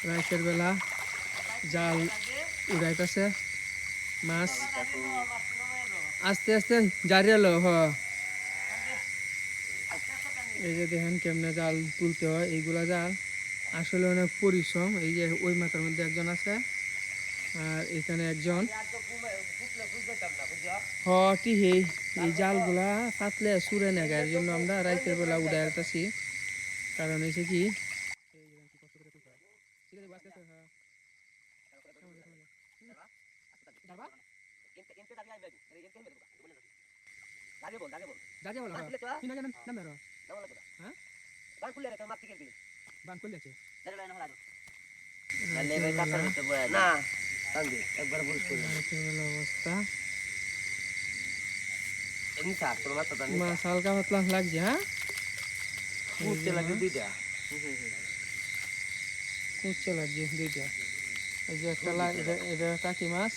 রাতের বেলা জাল উড়াইতেছে মাছ আস্তে আস্তে জারি এলো এই যে দেখেন কেমনে জাল তুলতে হয় এইগুলা জাল আসলে অনেক পরিশ্রম এই যে ওই মাথার মধ্যে একজন আছে আর এখানে একজন হটি এই জালগুলা পাতলে সুরে নেগে এর জন্য আমরা রাতের বেলা উড়াই আসতেছি কারণ হচ্ছে কি অবস্থা মাছ হালকা পাতলা লাগছে হ্যাঁ উঠতে লাগছে দুইটা এই যে একটা এটা টাকি মাছ